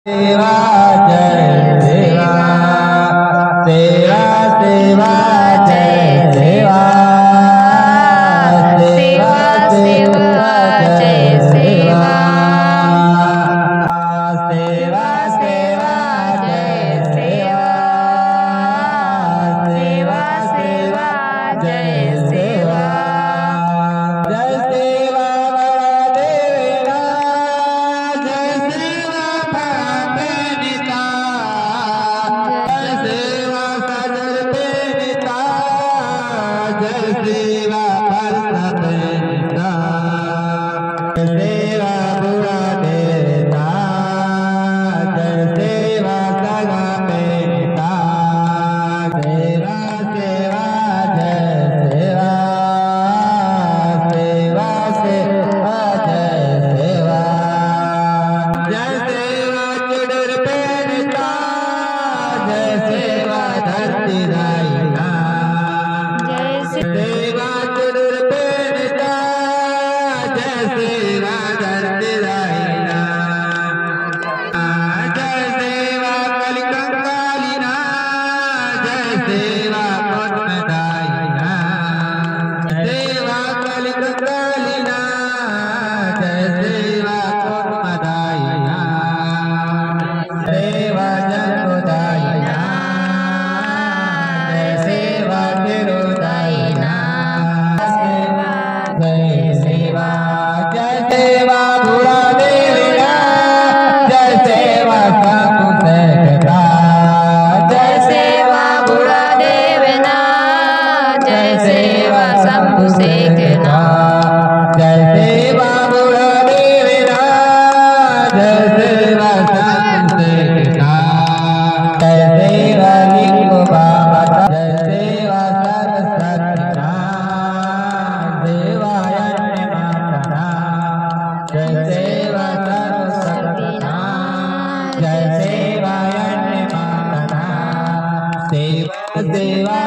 सेवा जय सेवा, सेवा सेवा जय सेवा, सेवा सेवा जय सेवा, सेवा सेवा जय सेवा, सेवा सेवा जय सेवा, जय सेवा देवेना, जय सेवा देविता, जय सेवा सजर देविता, जय सेवा करता देविता, सेवा बुरा देविता, जय सेवा सगा देविता, सेवा सेवा जय सेवा, सेवा सेवा जय सेवा, जय सेवा चुडुर पेरिता, जय सेवा धरती राइना, सेवा चुडुर पेरिता, जय सेवा धरती राइना, जय सेवा कलिकंकालिना, जय सेवा कोटमदायिना, सेवा कलिकंकालिना, जय सेवा कोटमदायिना, सेवा जगोदायिना, जय सेवा तिरुदायिना, जय सेवा, जय सेवा बुरा देविना, जय सेवा सकुशेखता, जय सेवा बुरा देविना, जय सेवा सकुशेखता, जय सेवा बुरा देविना, जय सेवा सकुशेखता, जय सेवा लिंगो बाबा, जय सेवा सरस्वतीना, देवायन्य मातना, जय सेवा सरस्वतीना, जय सेवायन्य मातना, सेवा सेवा